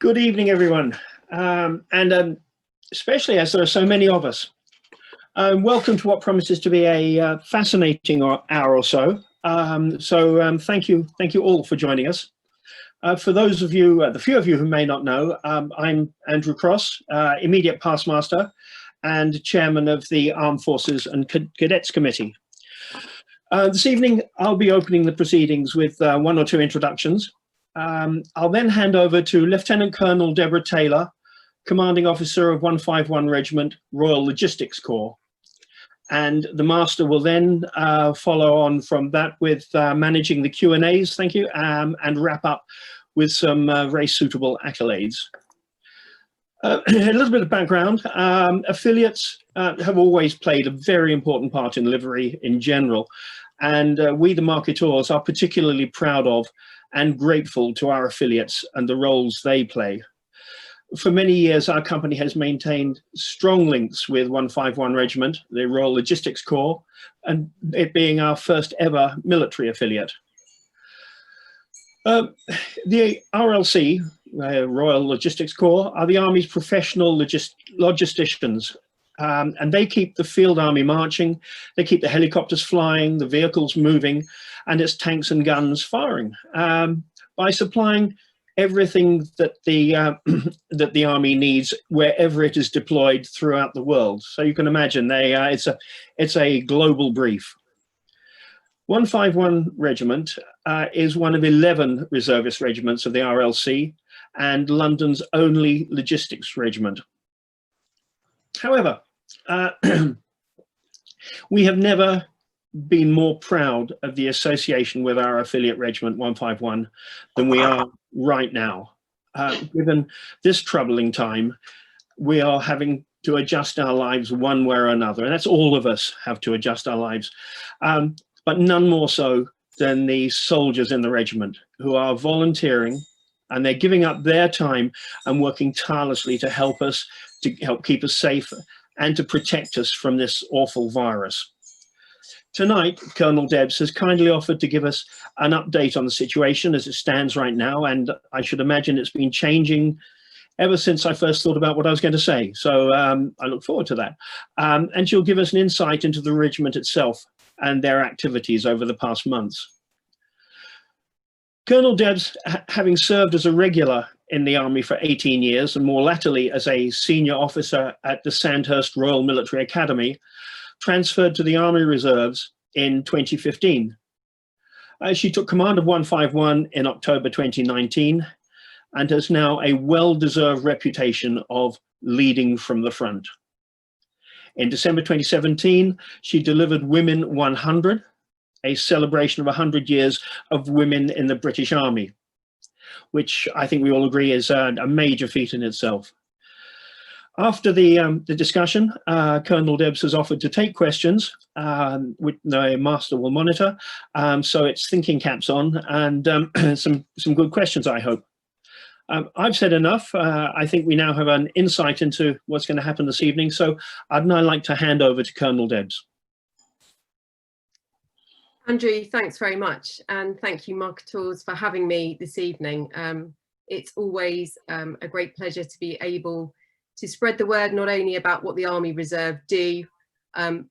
Good evening, everyone, and especially as there are so many of us. Welcome to what promises to be a fascinating hour or so. Thank you all for joining us. For those of you, the few of you who may not know, I'm Andrew Cross, immediate past master and chairman of the Armed Forces and Cadets Committee. This evening, I'll be opening the proceedings with one or two introductions. I'll then hand over to Lieutenant Colonel Deborah Taylor, Commanding Officer of 151 Regiment, Royal Logistics Corps. And the Master will then follow on from that with managing the Q&As, thank you, and wrap up with some very suitable accolades. A little bit of background. Affiliates have always played a very important part in livery in general, and we, the marketeurs, are particularly proud of and grateful to our affiliates and the roles they play. For many years, our company has maintained strong links with 151 Regiment, the Royal Logistics Corps, and it being our first ever military affiliate. The RLC, Royal Logistics Corps, are the Army's professional logisticians, and they keep the field army marching, they keep the helicopters flying, the vehicles moving, and its tanks and guns firing, by supplying everything that the army needs wherever it is deployed throughout the world. So you can imagine it's a global brief. 151 Regiment is one of 11 reservist regiments of the RLC and London's only logistics regiment. However, we have never been more proud of the association with our affiliate regiment 151 than we are right now. Given this troubling time, we are having to adjust our lives one way or another, and that's all of us have to adjust our lives, but none more so than the soldiers in the regiment who are volunteering, and they're giving up their time and working tirelessly to help us, to help keep us safe and to protect us from this awful virus. Tonight, Colonel Debs has kindly offered to give us an update on the situation as it stands right now, and I should imagine it's been changing ever since I first thought about what I was going to say. So I look forward to that. And she'll give us an insight into the regiment itself and their activities over the past months. Colonel Debs, having served as a regular in the Army for 18 years and more latterly as a senior officer at the Sandhurst Royal Military Academy, transferred to the Army Reserves in 2015. She took command of 151 in October 2019 and has now a well-deserved reputation of leading from the front. In December 2017, she delivered Women 100, a celebration of 100 years of women in the British Army, which I think we all agree is a major feat in itself. After the discussion, Colonel Debs has offered to take questions, which the Master will monitor. So it's thinking caps on and some good questions, I hope. I've said enough. I think we now have an insight into what's going to happen this evening. So I'd now like to hand over to Colonel Debs. Andrew, thanks very much. And thank you, marketeurs, for having me this evening. It's always a great pleasure to be able to spread the word not only about what the Army Reserve do,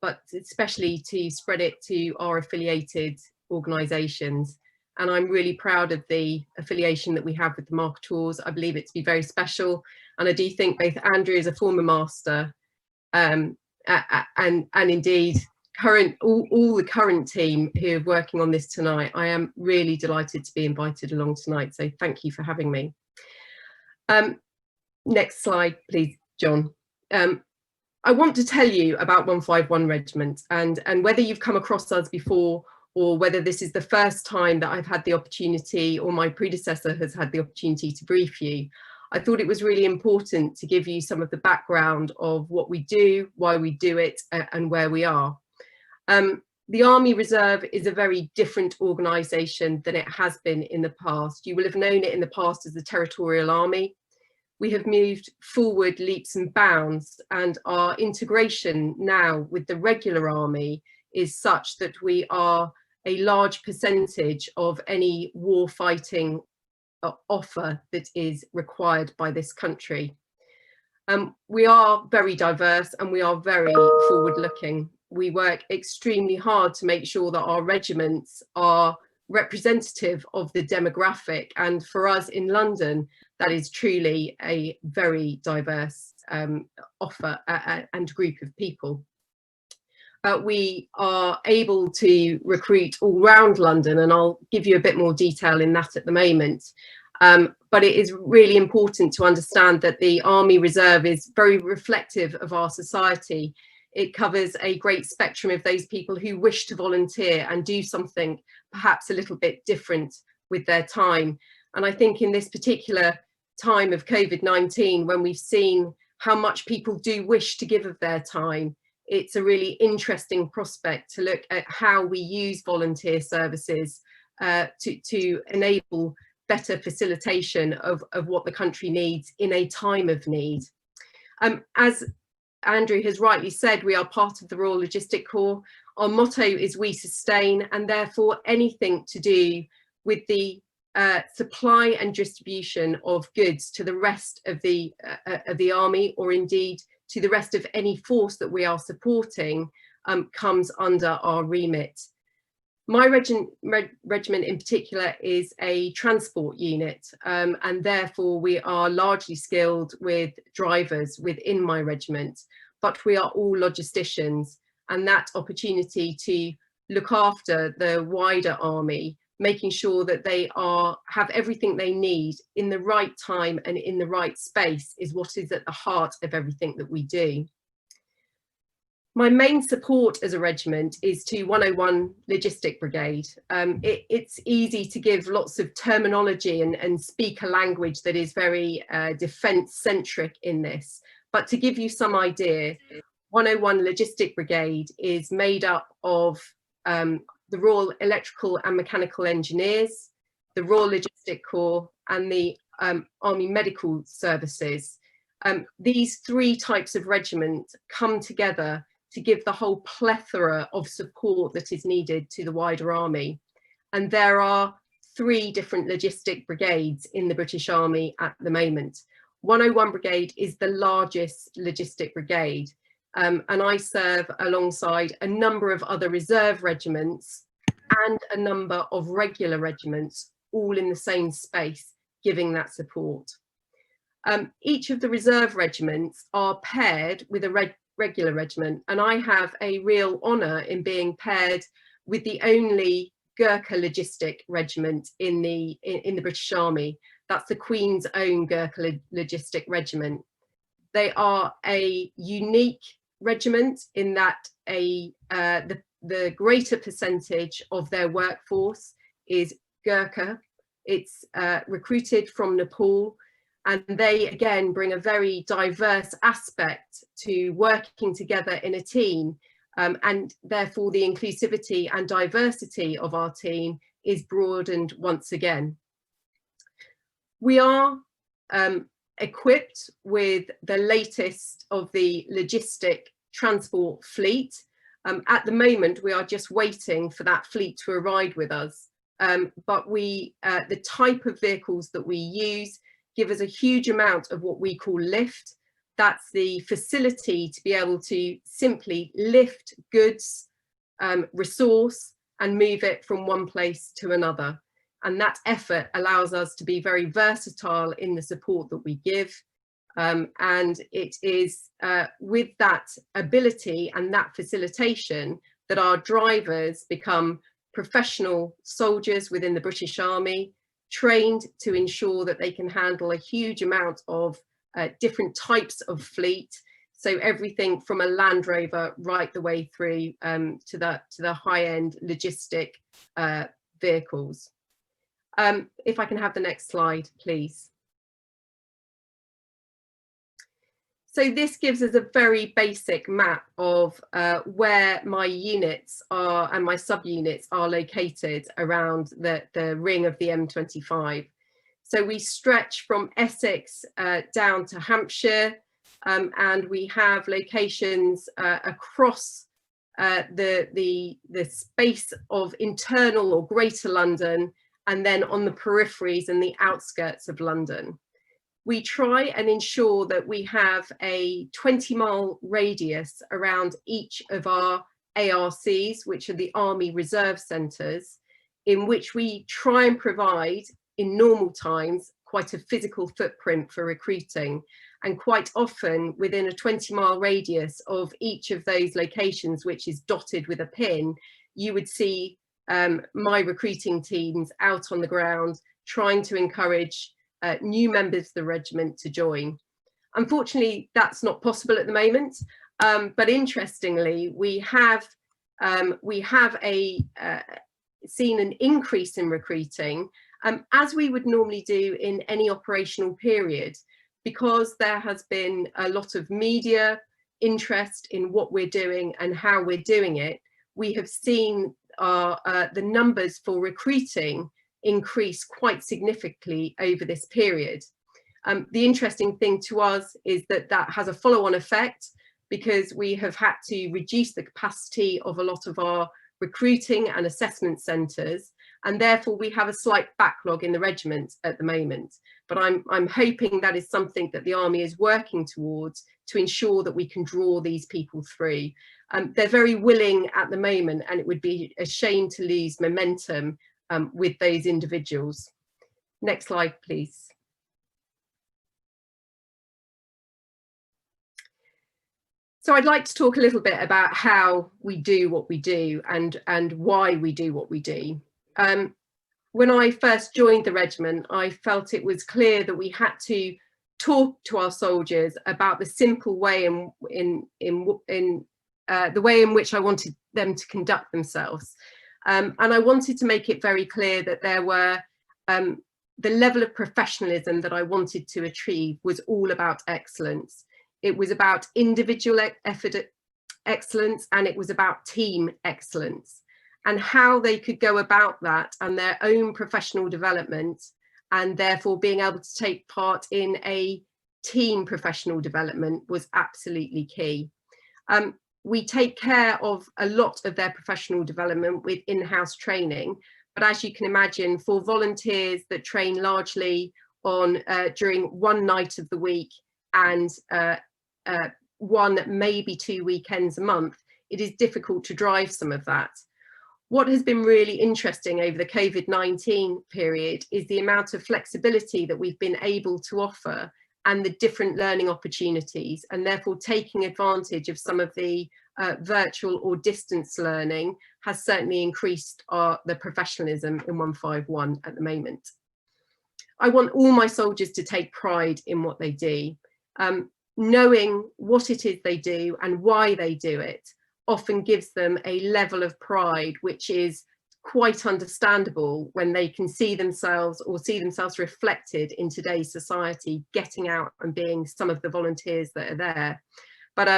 but especially to spread it to our affiliated organisations. And I'm really proud of the affiliation that we have with the marketeurs. I believe it to be very special. And I do think both Andrew as a former master and indeed all the current team who are working on this tonight, I am really delighted to be invited along tonight. So thank you for having me. Next slide, please, John. I want to tell you about 151 Regiment and whether you've come across us before or whether this is the first time that I've had the opportunity or my predecessor has had the opportunity to brief you. I thought it was really important to give you some of the background of what we do, why we do it, and where we are. The Army Reserve is a very different organisation than it has been in the past. You will have known it in the past as the Territorial Army. We have moved forward leaps and bounds, and our integration now with the regular army is such that we are a large percentage of any war fighting offer that is required by this country. We are very diverse and we are very forward-looking. We work extremely hard to make sure that our regiments are representative of the demographic, and for us in London, that is truly a very diverse offer and group of people. We are able to recruit all round London, and I'll give you a bit more detail in that at the moment. But it is really important to understand that the Army Reserve is very reflective of our society. It covers a great spectrum of those people who wish to volunteer and do something perhaps a little bit different with their time. And I think in this particular time of COVID-19, when we've seen how much people do wish to give of their time, it's a really interesting prospect to look at how we use volunteer services to enable better facilitation of what the country needs in a time of need. As Andrew has rightly said, we are part of the Royal Logistic Corps. Our motto is "We sustain," and therefore anything to do with the supply and distribution of goods to the rest of the army, or indeed to the rest of any force that we are supporting, comes under our remit. My regiment in particular is a transport unit, and therefore we are largely skilled with drivers within my regiment, but we are all logisticians, and that opportunity to look after the wider army, making sure that they have everything they need in the right time and in the right space, is what is at the heart of everything that we do. My main support as a regiment is to 101 Logistic Brigade. It's easy to give lots of terminology and speak a language that is very defence-centric in this, but to give you some idea, 101 Logistic Brigade is made up of the Royal Electrical and Mechanical Engineers, the Royal Logistic Corps, and the Army Medical Services. These three types of regiment come together to give the whole plethora of support that is needed to the wider army. And there are 3 different logistic brigades in the British Army at the moment. 101 Brigade is the largest logistic brigade, and I serve alongside a number of other reserve regiments and a number of regular regiments, all in the same space, giving that support. Each of the reserve regiments are paired with a regular regiment, and I have a real honour in being paired with the only Gurkha Logistic Regiment in the British Army. That's the Queen's Own Gurkha Logistic Regiment. They are a unique regiment in that the greater percentage of their workforce is Gurkha. It's recruited from Nepal, and they again bring a very diverse aspect to working together in a team, and therefore the inclusivity and diversity of our team is broadened once again. We are equipped with the latest of the logistic transport fleet. At the moment, we are just waiting for that fleet to arrive with us, but the type of vehicles that we use give us a huge amount of what we call lift. That's the facility to be able to simply lift goods, resource, and move it from one place to another. And that effort allows us to be very versatile in the support that we give. And it is with that ability and that facilitation that our drivers become professional soldiers within the British Army, trained to ensure that they can handle a huge amount of different types of fleet. So everything from a Land Rover right the way through to the high-end logistic vehicles. If I can have the next slide, please. So this gives us a very basic map of where my units are and my subunits are located around the ring of the M25. So we stretch from Essex down to Hampshire, and we have locations across the space of internal or Greater London and then on the peripheries and the outskirts of London. We try and ensure that we have a 20-mile radius around each of our ARCs, which are the Army Reserve Centres, in which we try and provide, in normal times, quite a physical footprint for recruiting. And quite often within a 20-mile radius of each of those locations, which is dotted with a pin, you would see my recruiting teams out on the ground trying to encourage new members of the regiment to join. Unfortunately, that's not possible at the moment, but interestingly, we have seen an increase in recruiting, as we would normally do in any operational period, because there has been a lot of media interest in what we're doing and how we're doing it. We have seen the numbers for recruiting increase quite significantly over this period. The interesting thing to us is that that has a follow-on effect, because we have had to reduce the capacity of a lot of our recruiting and assessment centres, and therefore we have a slight backlog in the regiment at the moment. But I'm hoping that is something that the Army is working towards to ensure that we can draw these people through. They're very willing at the moment, and it would be a shame to lose momentum with those individuals. Next slide, please. So I'd like to talk a little bit about how we do what we do and why we do what we do. When I first joined the regiment, I felt it was clear that we had to talk to our soldiers about the simple way the way in which I wanted them to conduct themselves. And I wanted to make it very clear that there were the level of professionalism that I wanted to achieve was all about excellence. It was about individual effort excellence, and it was about team excellence, and how they could go about that and their own professional development, and therefore being able to take part in a team professional development was absolutely key. We take care of a lot of their professional development with in-house training, but as you can imagine, for volunteers that train largely on during one night of the week and one, maybe 2 weekends a month, it is difficult to drive some of that. What has been really interesting over the COVID-19 period is the amount of flexibility that we've been able to offer and the different learning opportunities, and therefore taking advantage of some of the virtual or distance learning has certainly increased the professionalism in 151 at the moment. I want all my soldiers to take pride in what they do. Knowing what it is they do and why they do it often gives them a level of pride which is quite understandable when they can see themselves reflected in today's society, getting out and being some of the volunteers that are there. But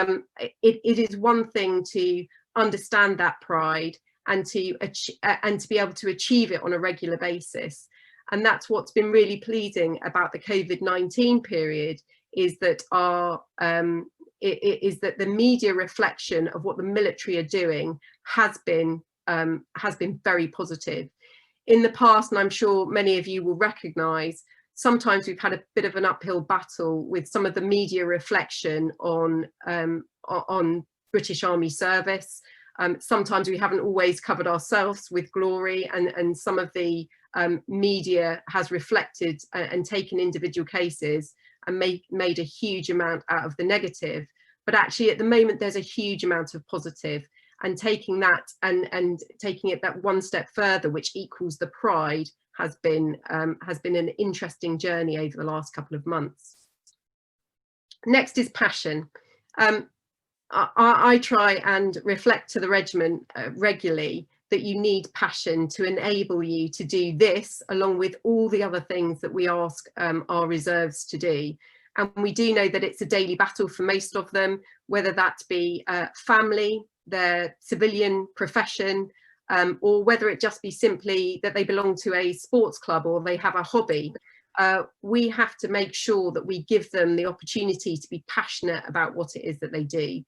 it is one thing to understand that pride and to be able to achieve it on a regular basis. And that's what's been really pleasing about the COVID-19 period, is that the media reflection of what the military are doing has been very positive. In the past, and I'm sure many of you will recognise, sometimes we've had a bit of an uphill battle with some of the media reflection on British Army service. Sometimes we haven't always covered ourselves with glory, and some of the media has reflected and taken individual cases and made a huge amount out of the negative. But actually at the moment there's a huge amount of positive, and taking that and taking it that one step further, which equals the pride, has been an interesting journey over the last couple of months. Next is passion. I try and reflect to the regiment regularly that you need passion to enable you to do this, along with all the other things that we ask our reserves to do. And we do know that it's a daily battle for most of them, whether that be family, their civilian profession, or whether it just be simply that they belong to a sports club or they have a hobby. We have to make sure that we give them the opportunity to be passionate about what it is that they do.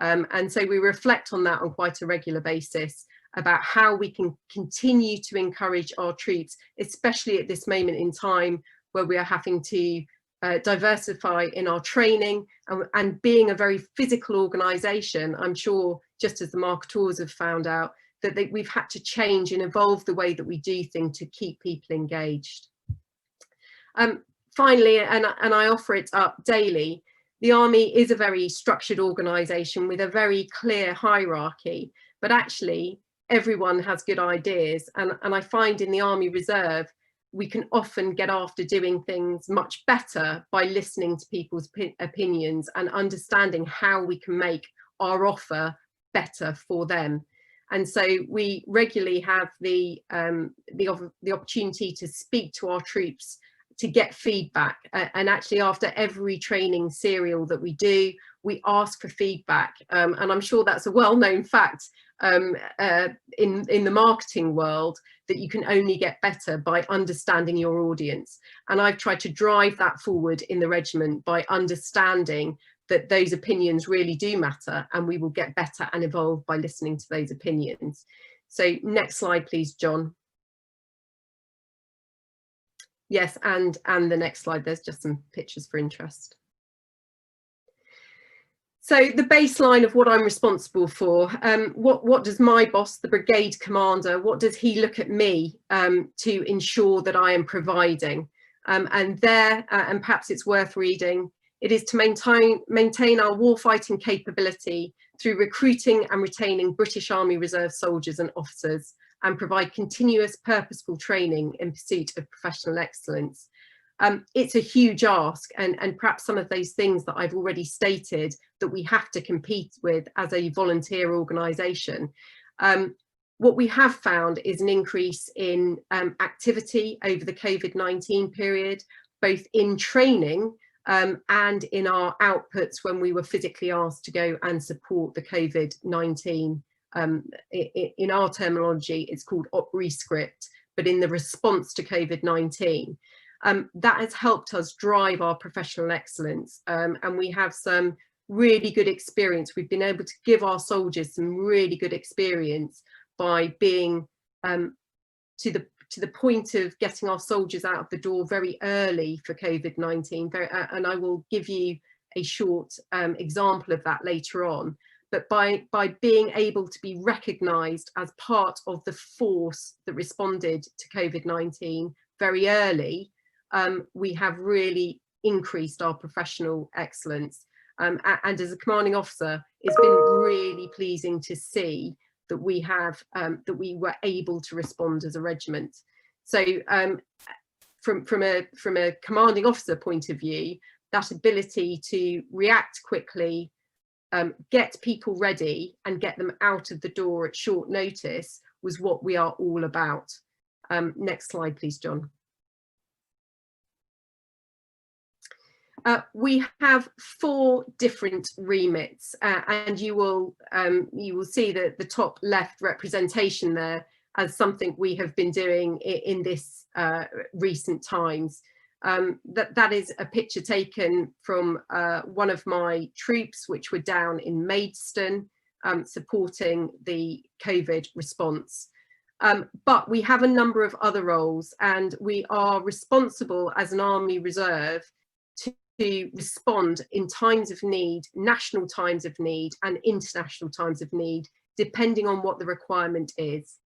And so we reflect on that on quite a regular basis. about how we can continue to encourage our troops, especially at this moment in time where we are having to diversify in our training, and being a very physical organisation. I'm sure, just as the marketeurs have found out, that we've had to change and evolve the way that we do things to keep people engaged. Finally, and I offer it up daily, the Army is a very structured organisation with a very clear hierarchy, but actually everyone has good ideas, and I find in the Army Reserve we can often get after doing things much better by listening to people's opinions and understanding how we can make our offer better for them. And so we regularly have the opportunity to speak to our troops to get feedback, and actually after every training serial that we do, we ask for feedback, and I'm sure that's a well-known fact in the marketing world, that you can only get better by understanding your audience. And I've tried to drive that forward in the regiment by understanding that those opinions really do matter, and we will get better and evolve by listening to those opinions. So next slide, please, John. Yes, and the next slide, there's just some pictures for interest. So the baseline of what I'm responsible for, what does my boss, the brigade commander, what does he look at me to ensure that I am providing? And there, and perhaps it's worth reading, it is to maintain our warfighting capability through recruiting and retaining British Army Reserve soldiers and officers, and provide continuous purposeful training in pursuit of professional excellence. It's a huge ask, and perhaps some of those things that I've already stated that we have to compete with as a volunteer organisation. What we have found is an increase in activity over the COVID-19 period, both in training and in our outputs when we were physically asked to go and support the COVID-19. In our terminology, it's called op-rescript, but in the response to COVID-19. That has helped us drive our professional excellence, and we have some really good experience. We've been able to give our soldiers some really good experience by being to the point of getting our soldiers out of the door very early for COVID-19, and I will give you a short example of that later on. But by being able to be recognised as part of the force that responded to COVID-19 very early, we have really increased our professional excellence. And as a commanding officer, it's been really pleasing to see that we have that we were able to respond as a regiment. So from a commanding officer point of view, that ability to react quickly, get people ready and get them out of the door at short notice was what we are all about. Next slide, please, John. We have 4 different remits, and you will see that the top left representation there as something we have been doing in this recent times. That is a picture taken from one of my troops, which were down in Maidstone, supporting the COVID response. But we have a number of other roles, and we are responsible as an Army Reserve to respond in times of need, national times of need and international times of need, depending on what the requirement is.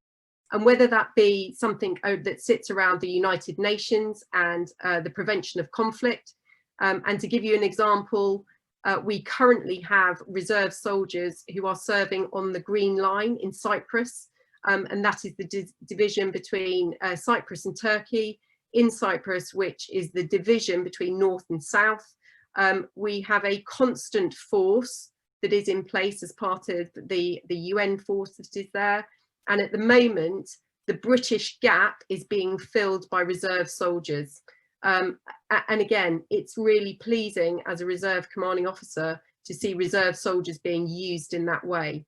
And whether that be something that sits around the United Nations and the prevention of conflict. And to give you an example, we currently have reserve soldiers who are serving on the Green Line in Cyprus. And that is the division between Cyprus and Turkey. In Cyprus, which is the division between North and South, we have a constant force that is in place as part of the UN force that is there. And at the moment, the British gap is being filled by reserve soldiers. And again, it's really pleasing as a reserve commanding officer to see reserve soldiers being used in that way.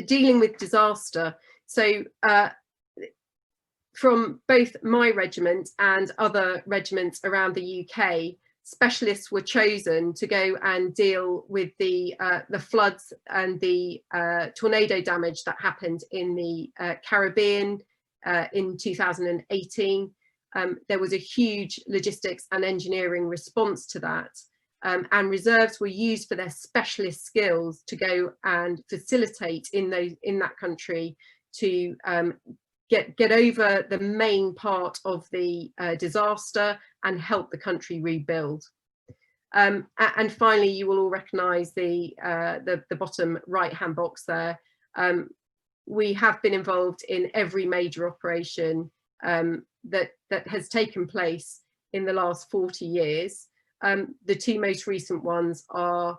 Dealing with disaster. So from both my regiment and other regiments around the UK, specialists were chosen to go and deal with the floods and the tornado damage that happened in the Caribbean in 2018. There was a huge logistics and engineering response to that, and reserves were used for their specialist skills to go and facilitate in that country to get over the main part of the disaster and help the country rebuild. And finally, you will all recognise the bottom right-hand box there. We have been involved in every major operation that has taken place in the last 40 years. The two most recent ones are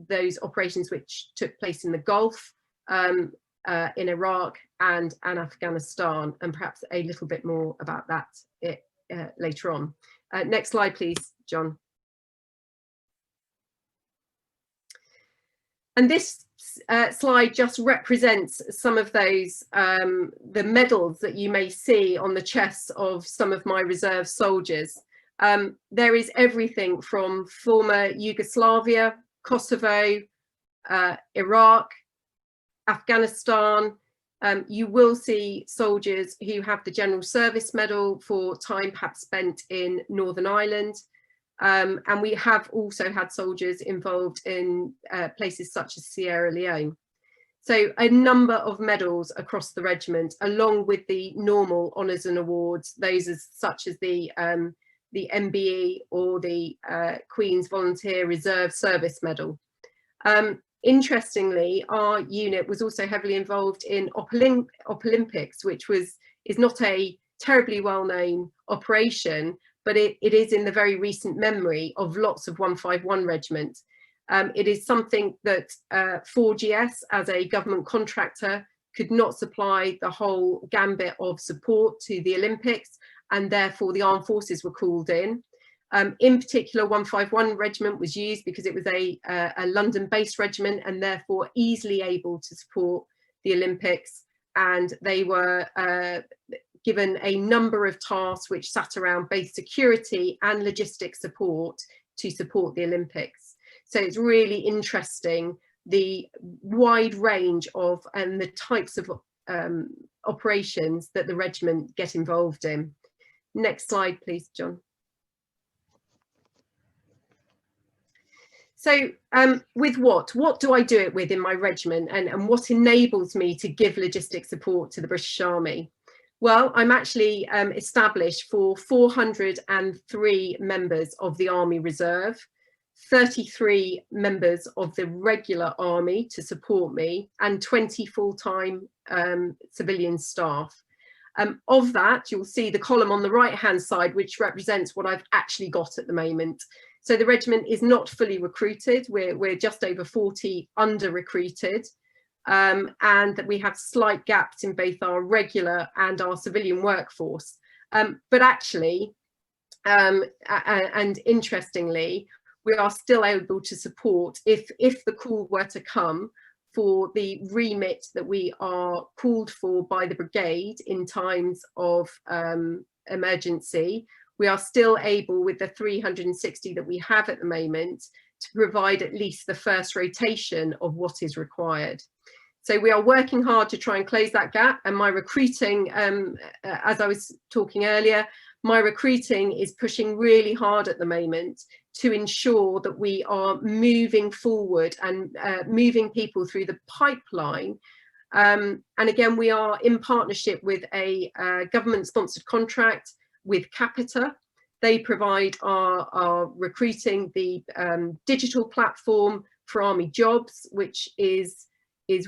those operations which took place in the Gulf, in Iraq and Afghanistan, and perhaps a little bit more about that later on. Next slide, please, John. And this slide just represents some of those, the medals that you may see on the chests of some of my reserve soldiers. There is everything from former Yugoslavia, Kosovo, Iraq, Afghanistan. You will see soldiers who have the General Service Medal for time perhaps spent in Northern Ireland. And we have also had soldiers involved in places such as Sierra Leone. So a number of medals across the regiment, along with the normal honours and awards, those such as the MBE or the Queen's Volunteer Reserve Service Medal. Interestingly, our unit was also heavily involved in Olympics, which is not a terribly well-known operation, but it is in the very recent memory of lots of 151 Regiment. It is something that 4GS, as a government contractor, could not supply the whole gambit of support to the Olympics, and therefore the armed forces were called in. In particular, 151 Regiment was used because it was a London-based regiment and therefore easily able to support the Olympics, and they were given a number of tasks which sat around both security and logistic support to support the Olympics. So it's really interesting, the wide range of and the types of operations that the regiment get involved in. Next slide, please, John. So with what do I do it with in my regiment, and what enables me to give logistic support to the British Army? Well, I'm actually established for 403 members of the Army Reserve, 33 members of the regular army to support me, and 20 full-time civilian staff. Of that, you'll see the column on the right-hand side, which represents what I've actually got at the moment. So the regiment is not fully recruited. We're just over 40 under-recruited, and that we have slight gaps in both our regular and our civilian workforce. But actually, and interestingly, we are still able to support, if the call were to come, for the remit that we are called for by the brigade in times of emergency. We are still able, with the 360 that we have at the moment, to provide at least the first rotation of what is required. So we are working hard to try and close that gap, and my recruiting, as I was talking earlier, my recruiting is pushing really hard at the moment to ensure that we are moving forward and moving people through the pipeline. And again, we are in partnership with a government-sponsored contract with Capita. They provide our recruiting, the digital platform for Army Jobs, which is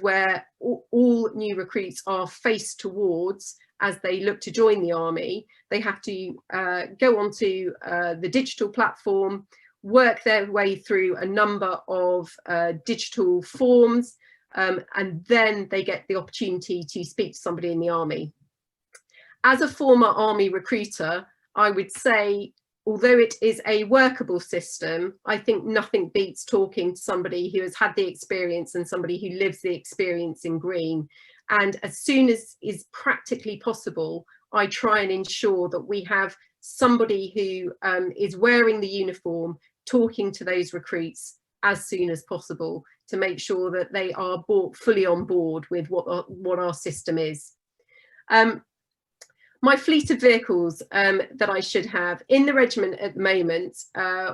where all new recruits are faced towards as they look to join the Army. They have to go onto the digital platform, work their way through a number of digital forms, and then they get the opportunity to speak to somebody in the Army. As a former Army recruiter, I would say, although it is a workable system, I think nothing beats talking to somebody who has had the experience and somebody who lives the experience in green. And as soon as is practically possible, I try and ensure that we have somebody who is wearing the uniform, talking to those recruits as soon as possible to make sure that they are fully on board with what our system is. My fleet of vehicles that I should have in the regiment at the moment,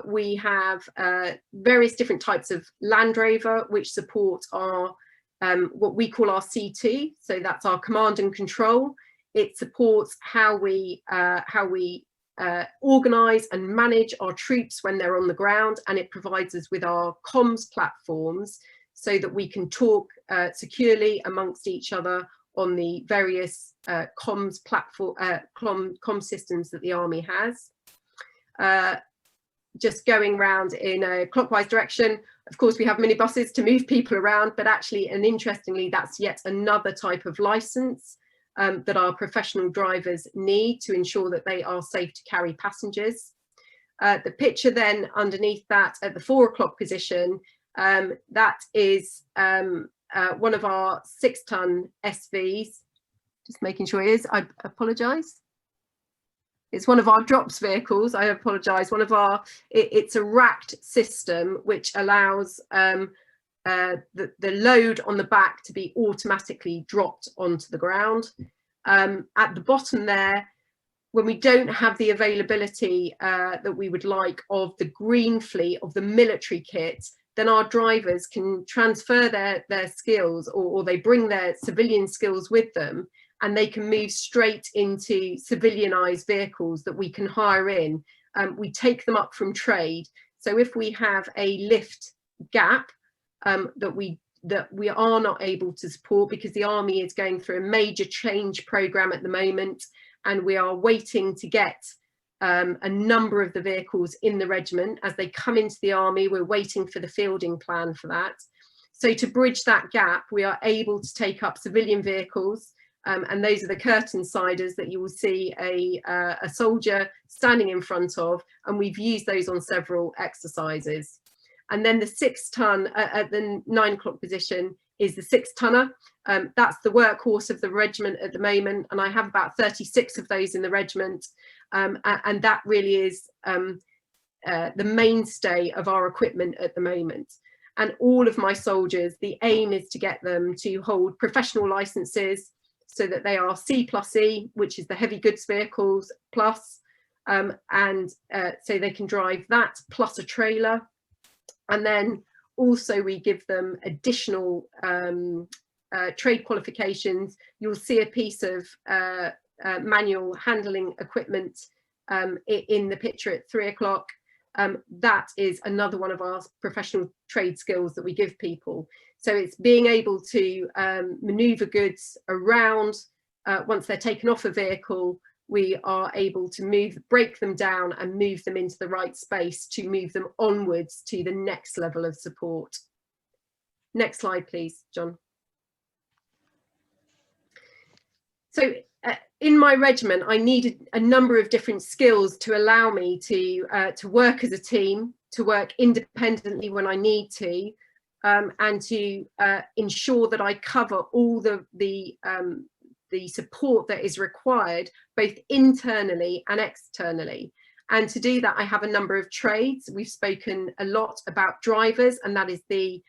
we have various different types of Land Rover which support our what we call our C2, so that's our command and control. It supports how we organise and manage our troops when they're on the ground, and it provides us with our comms platforms so that we can talk securely amongst each other on the various comms platform, comms systems that the Army has. Just going round in a clockwise direction, of course we have minibuses to move people around, but actually, and interestingly, that's yet another type of licence that our professional drivers need to ensure that they are safe to carry passengers. The picture then underneath that at the 4 o'clock position, that is one of our 6-ton SVs, just making sure it is, I apologise. It's one of our drops vehicles, I apologise. One of our, it's a racked system which allows the load on the back to be automatically dropped onto the ground. At the bottom there, when we don't have the availability that we would like of the green fleet, of the military kit, then our drivers can transfer their skills, or they bring their civilian skills with them, and they can move straight into civilianized vehicles that we can hire in. We take them up from trade. So if we have a lift gap that we are not able to support because the Army is going through a major change programme at the moment, and we are waiting to get a number of the vehicles in the regiment as they come into the Army. We're waiting for the fielding plan for that. So to bridge that gap, we are able to take up civilian vehicles, and those are the curtain siders that you will see a soldier standing in front of, and we've used those on several exercises. And then the 6-ton at the 9 o'clock position is the 6-tonner. That's the workhorse of the regiment at the moment, and I have about 36 of those in the regiment, and that really is the mainstay of our equipment at the moment. And all of my soldiers, the aim is to get them to hold professional licenses so that they are C+E, which is the heavy goods vehicles plus, and so they can drive that plus a trailer. And then also we give them additional trade qualifications. You'll see a piece of manual handling equipment in the picture at 3 o'clock. That is another one of our professional trade skills that we give people. So it's being able to maneuver goods around. Once they're taken off a vehicle, we are able to break them down and move them into the right space to move them onwards to the next level of support. Next slide, please, John. So in my regiment, I needed a number of different skills to allow me to work as a team, to work independently when I need to, and to ensure that I cover all the support that is required, both internally and externally. And to do that, I have a number of trades. We've spoken a lot about drivers, and that is the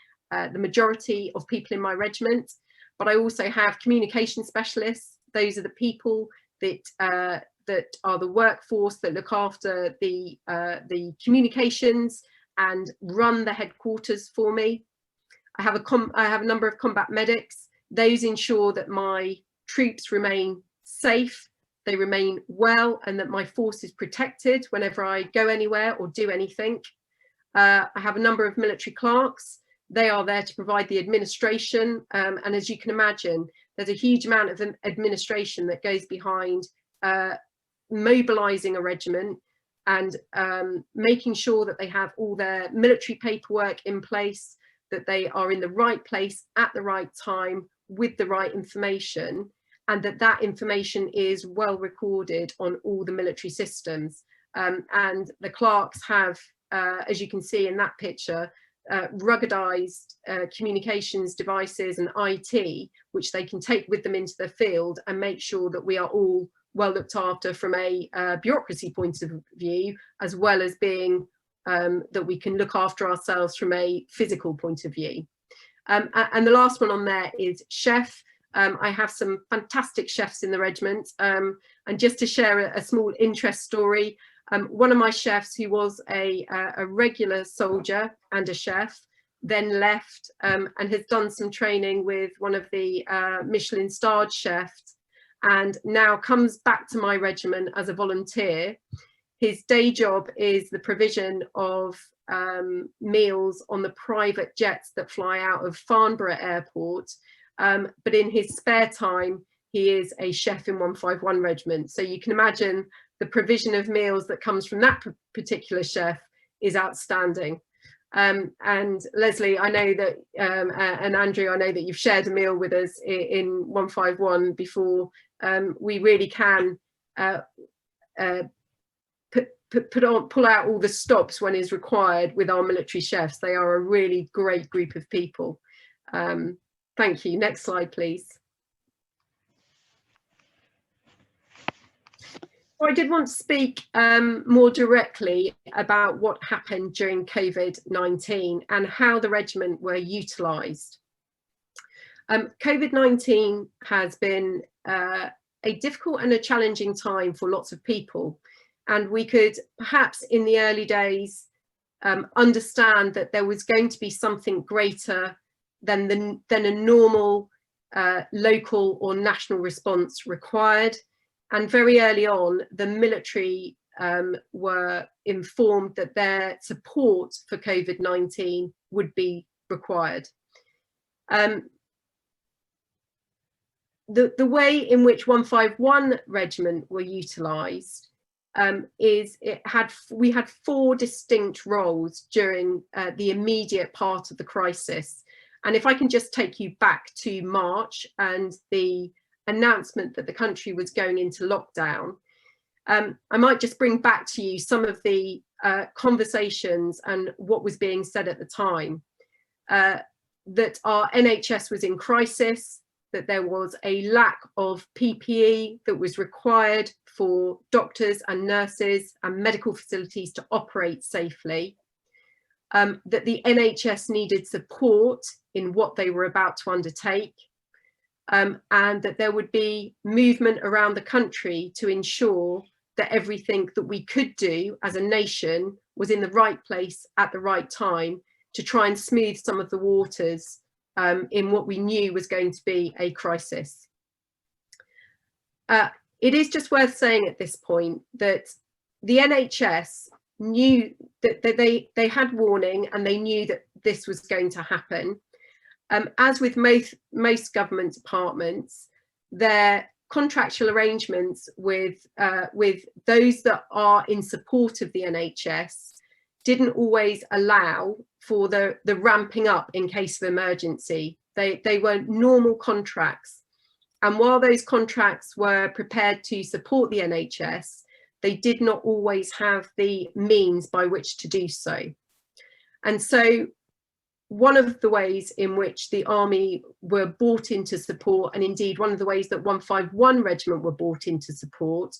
majority of people in my regiment. But I also have communication specialists. Those are the people that are the workforce that look after the communications and run the headquarters for me. I have a number of combat medics. Those ensure that my troops remain safe, they remain well, and that my force is protected whenever I go anywhere or do anything. I have a number of military clerks. They are there to provide the administration, and as you can imagine, there's a huge amount of administration that goes behind mobilising a regiment and making sure that they have all their military paperwork in place, that they are in the right place at the right time with the right information, and that information is well recorded on all the military systems. And the clerks have, as you can see in that picture, ruggedized communications devices and IT, which they can take with them into the field and make sure that we are all well looked after from a bureaucracy point of view, as well as being that we can look after ourselves from a physical point of view. And the last one on there is chef. I have some fantastic chefs in the regiment, and just to share a small interest story, one of my chefs, who was a regular soldier and a chef, then left and has done some training with one of the Michelin starred chefs, and now comes back to my regiment as a volunteer. His day job is the provision of meals on the private jets that fly out of Farnborough Airport, but in his spare time he is a chef in 151 Regiment. So you can imagine the provision of meals that comes from that particular chef is outstanding. And Leslie, I know that, and Andrew, I know that you've shared a meal with us in 151 before. We really can pull out all the stops when is required with our military chefs. They are a really great group of people. Thank you. Next slide, please. I did want to speak more directly about what happened during COVID-19 and how the regiment were utilised. COVID-19 has been a difficult and a challenging time for lots of people, and we could perhaps in the early days understand that there was going to be something greater than a normal local or national response required. And very early on, the military were informed that their support for COVID-19 would be required. The way in which 151 Regiment were utilised is we had 4 distinct roles during the immediate part of the crisis. And if I can just take you back to March and the announcement that the country was going into lockdown, I might just bring back to you some of the conversations and what was being said at the time. That our NHS was in crisis, that there was a lack of PPE that was required for doctors and nurses and medical facilities to operate safely, that the NHS needed support in what they were about to undertake, and that there would be movement around the country to ensure that everything that we could do as a nation was in the right place at the right time to try and smooth some of the waters in what we knew was going to be a crisis. It is just worth saying at this point that the NHS knew that they had warning, and they knew that this was going to happen. As with most government departments, their contractual arrangements with those that are in support of the NHS didn't always allow for the ramping up in case of emergency. They were normal contracts. And while those contracts were prepared to support the NHS, they did not always have the means by which to do so. And so one of the ways in which the army were brought into support, and indeed one of the ways that 151 Regiment were brought into support,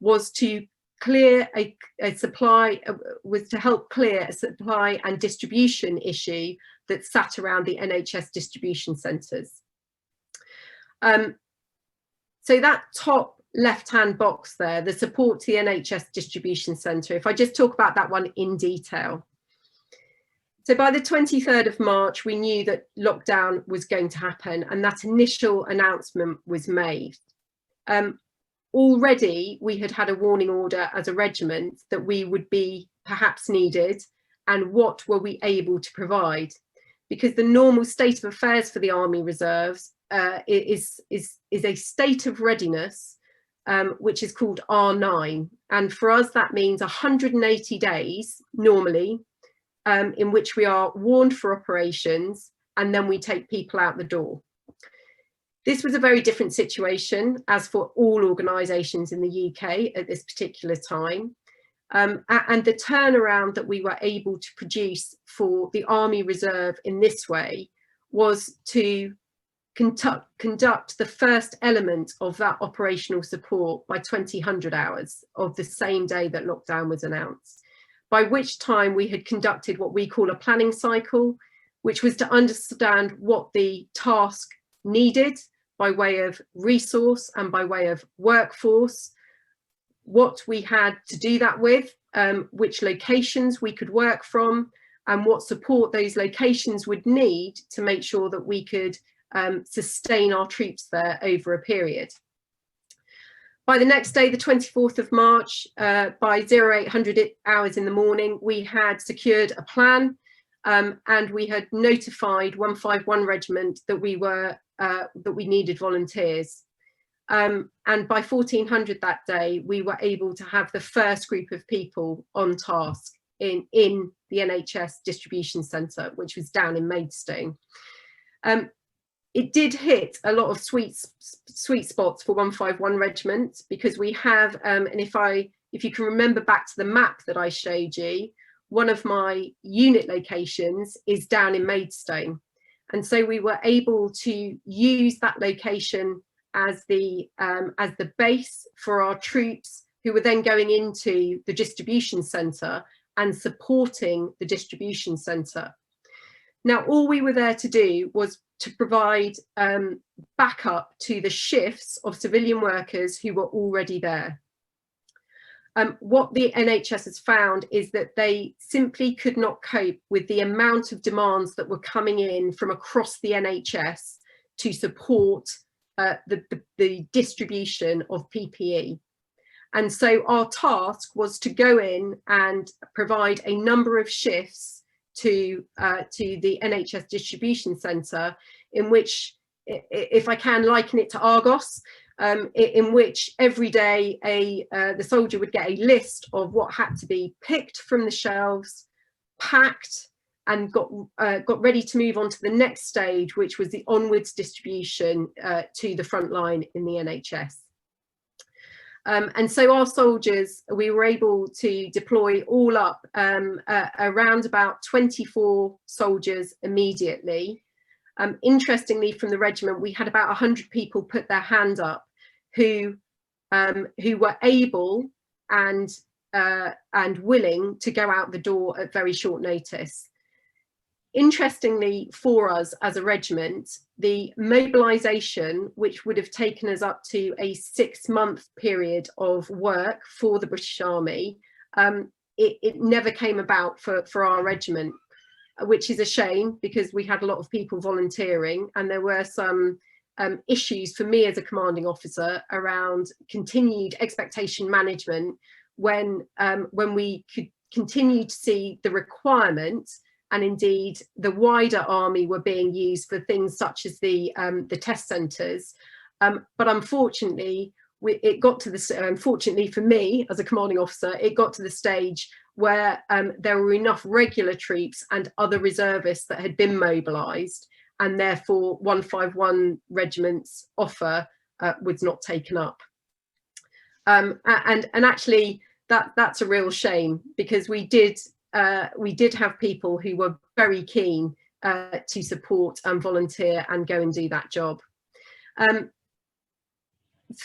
was to clear a supply, was to help clear a supply and distribution issue that sat around the NHS distribution centres. So that top left-hand box there, the support to the NHS distribution centre, if I just talk about that one in detail. So by the 23rd of March, we knew that lockdown was going to happen, and that initial announcement was made. Already we had a warning order as a regiment that we would be perhaps needed, and what were we able to provide? Because the normal state of affairs for the Army Reserves is a state of readiness, which is called R9. And for us, that means 180 days normally, in which we are warned for operations, and then we take people out the door. This was a very different situation as for all organisations in the UK at this particular time. And the turnaround that we were able to produce for the Army Reserve in this way was to conduct the first element of that operational support by 2000 hours of the same day that lockdown was announced, by which time we had conducted what we call a planning cycle, which was to understand what the task needed by way of resource and by way of workforce, what we had to do that with, which locations we could work from, and what support those locations would need to make sure that we could sustain our troops there over a period. By the next day, the 24th of March, by 0800 hours in the morning, we had secured a plan, and we had notified 151 Regiment that we needed volunteers. And by 1400 that day, we were able to have the first group of people on task in the NHS distribution centre, which was down in Maidstone. It did hit a lot of sweet spots for 151 Regiment, because we have, and if you can remember back to the map that I showed you, one of my unit locations is down in Maidstone. And so we were able to use that location as the base for our troops, who were then going into the distribution centre and supporting the distribution centre. Now, all we were there to do was to provide backup to the shifts of civilian workers who were already there. What the NHS has found is that they simply could not cope with the amount of demands that were coming in from across the NHS to support the distribution of PPE. And so our task was to go in and provide a number of shifts to the NHS distribution centre, in which, if I can liken it to Argos, in which every day the soldier would get a list of what had to be picked from the shelves, packed, and got ready to move on to the next stage, which was the onwards distribution to the front line in the NHS. And so our soldiers, we were able to deploy all up around about 24 soldiers immediately. Interestingly, from the regiment, we had about 100 people put their hand up who were able and willing to go out the door at very short notice. Interestingly, for us as a regiment, the mobilisation, which would have taken us up to a 6-month period of work for the British Army, it never came about for our regiment, which is a shame, because we had a lot of people volunteering, and there were some issues for me as a commanding officer around continued expectation management when we could continue to see the requirement, and indeed the wider army were being used for things such as the test centres. But unfortunately, it got to this, unfortunately for me as a commanding officer, it got to the stage where there were enough regular troops and other reservists that had been mobilised, and therefore 151 Regiment's offer was not taken up. And actually that's a real shame, because we did have people who were very keen to support and volunteer and go and do that job.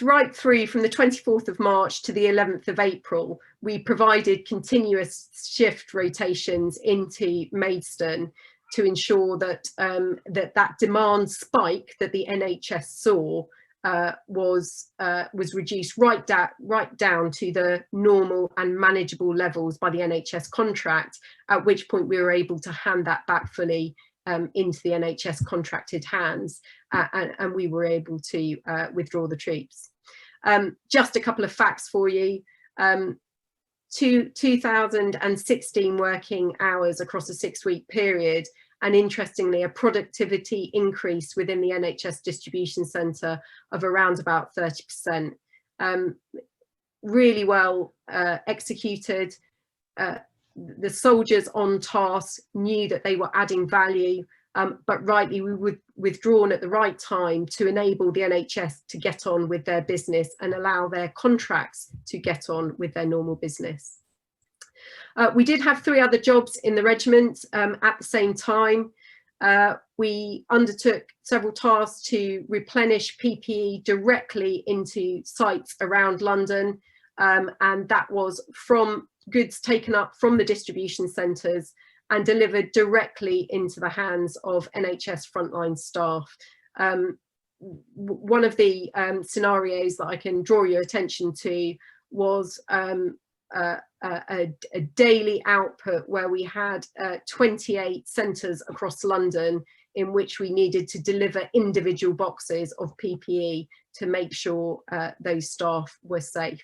Right through from the 24th of March to the 11th of April, we provided continuous shift rotations into Maidstone to ensure that that demand spike that the NHS saw was reduced right down to the normal and manageable levels by the NHS contract, at which point we were able to hand that back fully into the NHS contracted hands, and we were able to withdraw the troops. Just a couple of facts for you. 2016 working hours across a 6-week period, and interestingly a productivity increase within the NHS distribution centre of around about 30%. Really well executed. The soldiers on task knew that they were adding value, but rightly we were withdrawn at the right time to enable the NHS to get on with their business and allow their contracts to get on with their normal business. We did have 3 other jobs in the regiment at the same time. We undertook several tasks to replenish PPE directly into sites around London, and that was from goods taken up from the distribution centres and delivered directly into the hands of NHS frontline staff. One of the scenarios that I can draw your attention to was a daily output where we had 28 centres across London in which we needed to deliver individual boxes of PPE to make sure those staff were safe.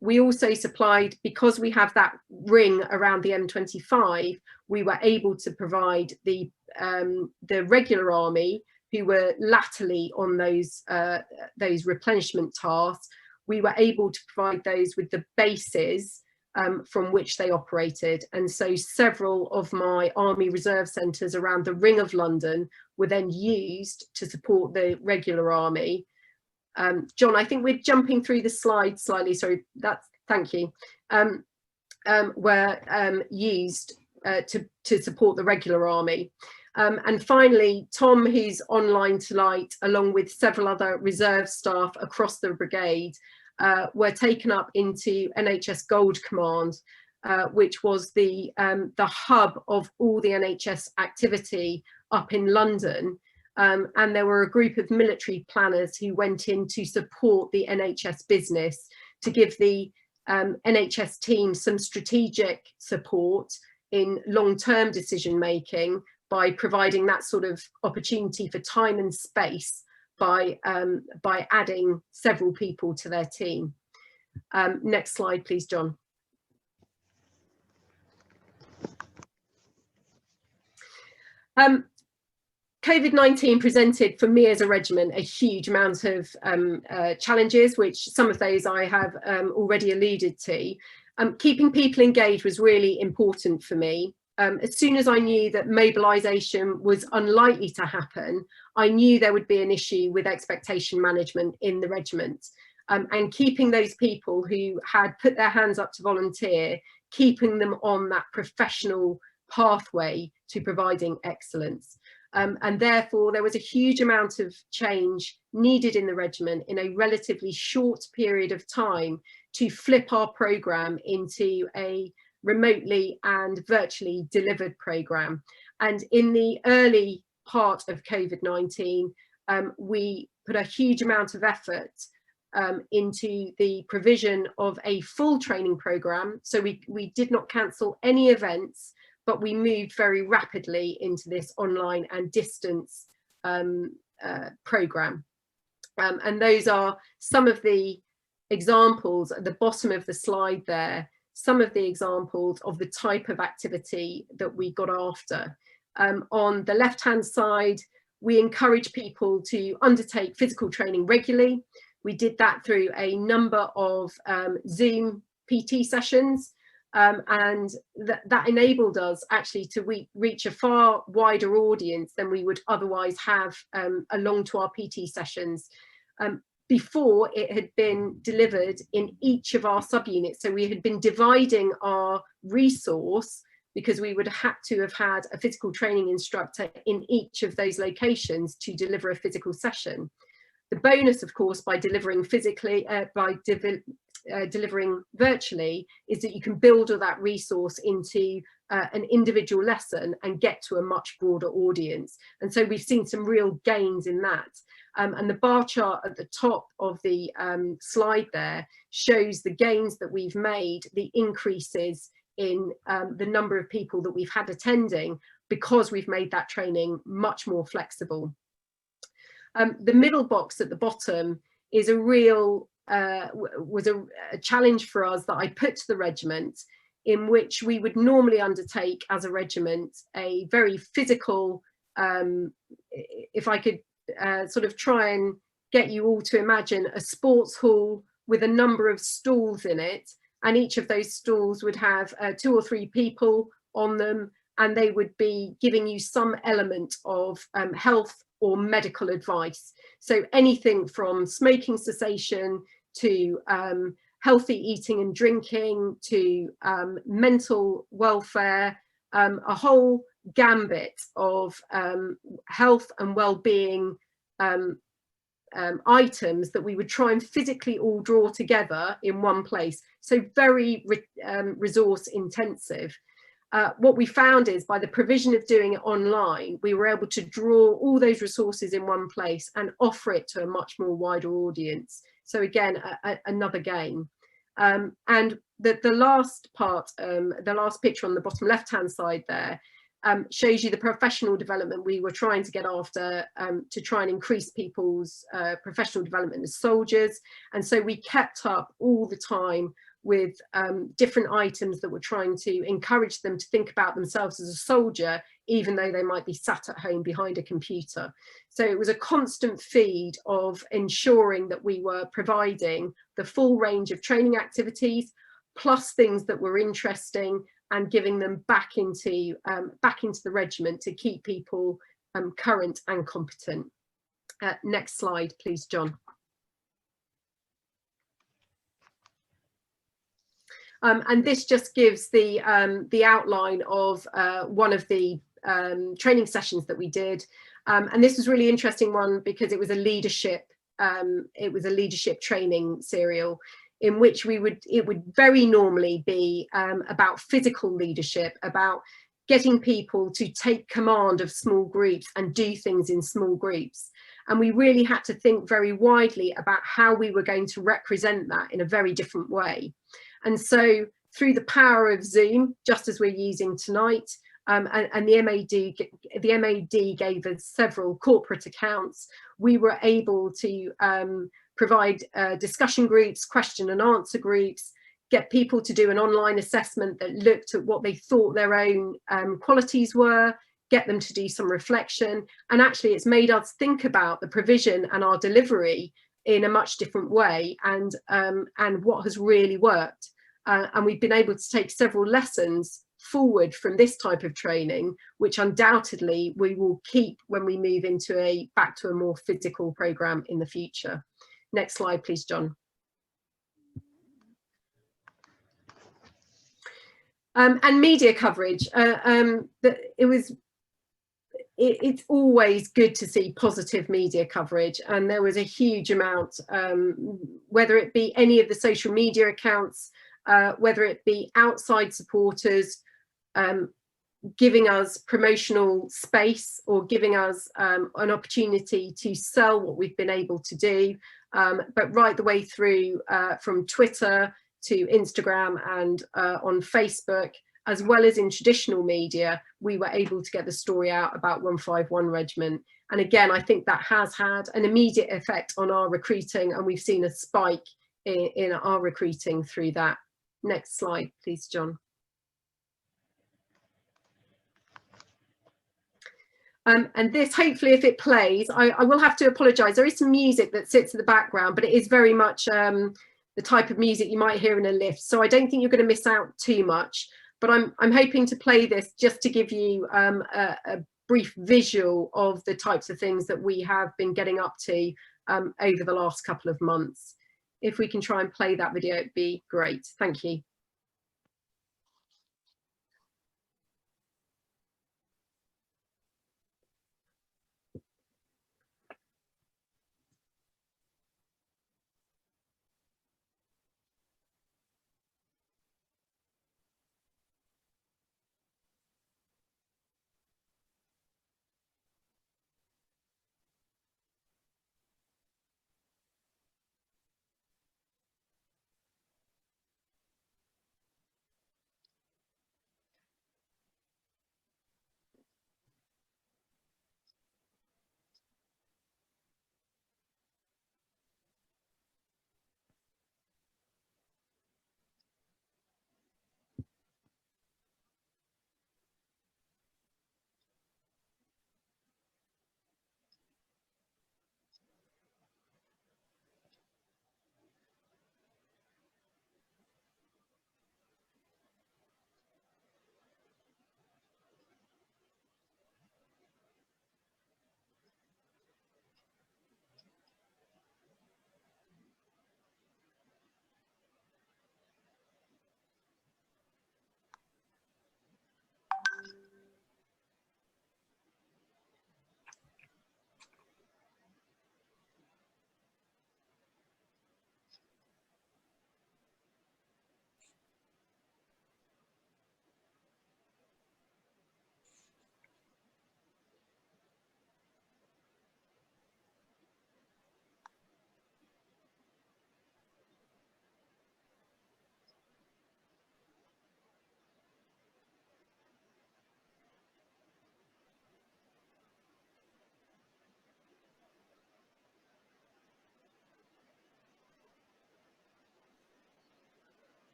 We also supplied, because we have that ring around the M25, we were able to provide the regular army, who were latterly on those replenishment tasks. We were able to provide those with the bases from which they operated. And so several of my Army Reserve centres around the Ring of London were then used to support the regular army. John, I think we're jumping through the slides slightly, sorry, thank you. Were used to support the regular army. And finally, Tom, who's online tonight, along with several other reserve staff across the brigade, were taken up into NHS Gold Command, which was the hub of all the NHS activity up in London. And there were a group of military planners who went in to support the NHS business, to give the NHS team some strategic support in long-term decision making by providing that sort of opportunity for time and space by adding several people to their team. Next slide, please, John. COVID-19 presented for me as a regiment a huge amount of challenges, which some of those I have already alluded to. Keeping people engaged was really important for me. As soon as I knew that mobilisation was unlikely to happen, I knew there would be an issue with expectation management in the regiment. And keeping those people who had put their hands up to volunteer, keeping them on that professional pathway to providing excellence. And therefore, there was a huge amount of change needed in the regiment in a relatively short period of time to flip our programme into a remotely and virtually delivered programme. And in the early part of COVID-19, we put a huge amount of effort into the provision of a full training programme. So we did not cancel any events, but we moved very rapidly into this online and distance programme. And those are some of the examples at the bottom of the slide there, some of the examples of the type of activity that we got after. On the left-hand side, we encourage people to undertake physical training regularly. We did that through a number of Zoom PT sessions, and that enabled us actually to reach a far wider audience than we would otherwise have along to our PT sessions. Before, it had been delivered in each of our subunits. So we had been dividing our resource because we would have to have had a physical training instructor in each of those locations to deliver a physical session. The bonus, of course, by delivering physically, delivering virtually, is that you can build all that resource into an individual lesson and get to a much broader audience. And so we've seen some real gains in that. And the bar chart at the top of the slide there shows the gains that we've made, the increases in the number of people that we've had attending, because we've made that training much more flexible. The middle box at the bottom is a real, was a challenge for us that I put to the regiment, in which we would normally undertake as a regiment a very physical, if I could sort of try and get you all to imagine a sports hall with a number of stalls in it, and each of those stalls would have 2 or 3 people on them, and they would be giving you some element of health or medical advice. So anything from smoking cessation to healthy eating and drinking to mental welfare, a whole gambit of health and well-being items that we would try and physically all draw together in one place. So very resource intensive. What we found is by the provision of doing it online, we were able to draw all those resources in one place and offer it to a much more wider audience. So again, another gain. And the last part, the last picture on the bottom left-hand side there, shows you the professional development we were trying to get after to try and increase people's professional development as soldiers. And so we kept up all the time with different items that were trying to encourage them to think about themselves as a soldier, even though they might be sat at home behind a computer. So it was a constant feed of ensuring that we were providing the full range of training activities, plus things that were interesting, and giving them back into the regiment to keep people current and competent. Next slide, please, John. And this just gives the outline of one of the training sessions that we did. And this was a really interesting one because it was a leadership training serial in which it would very normally be about physical leadership, about getting people to take command of small groups and do things in small groups. And we really had to think very widely about how we were going to represent that in a very different way. And so through the power of Zoom, just as we're using tonight, and the MAD gave us several corporate accounts, we were able to provide discussion groups, question and answer groups, get people to do an online assessment that looked at what they thought their own qualities were, get them to do some reflection. And actually it's made us think about the provision and our delivery in a much different way, and what has really worked. And we've been able to take several lessons forward from this type of training, which undoubtedly we will keep when we move into back to a more physical programme in the future. Next slide, please, John. And media coverage. It's always good to see positive media coverage, and there was a huge amount, whether it be any of the social media accounts, whether it be outside supporters giving us promotional space or giving us an opportunity to sell what we've been able to do, but right the way through from Twitter to Instagram and on Facebook, as well as in traditional media, we were able to get the story out about 151 Regiment. And again, I think that has had an immediate effect on our recruiting, and we've seen a spike in our recruiting through that. Next slide, please, John. And this, hopefully, if it plays, I will have to apologise. There is some music that sits in the background, but it is very much the type of music you might hear in a lift. So I don't think you're going to miss out too much. But I'm hoping to play this just to give you a brief visual of the types of things that we have been getting up to over the last couple of months. If we can try and play that video, it'd be great. Thank you.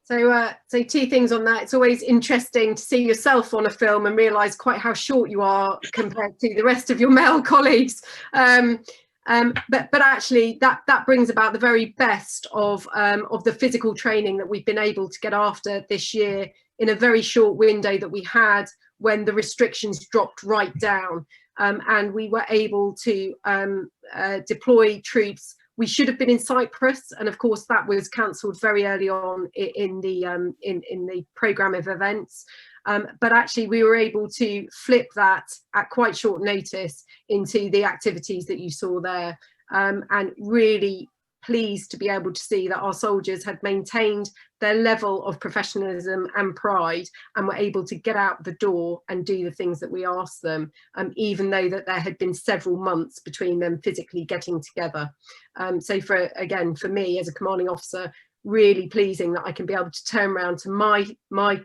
So two things on that. It's always interesting to see yourself on a film and realise quite how short you are compared to the rest of your male colleagues. But actually, that brings about the very best of the physical training that we've been able to get after this year in a very short window that we had when the restrictions dropped right down, and we were able to deploy troops. We should have been in Cyprus, and of course that was cancelled very early on in the programme of events. But actually we were able to flip that at quite short notice into the activities that you saw there, and really pleased to be able to see that our soldiers had maintained their level of professionalism and pride and were able to get out the door and do the things that we asked them, even though that there had been several months between them physically getting together. So for me as a commanding officer, really pleasing that I can be able to turn around to my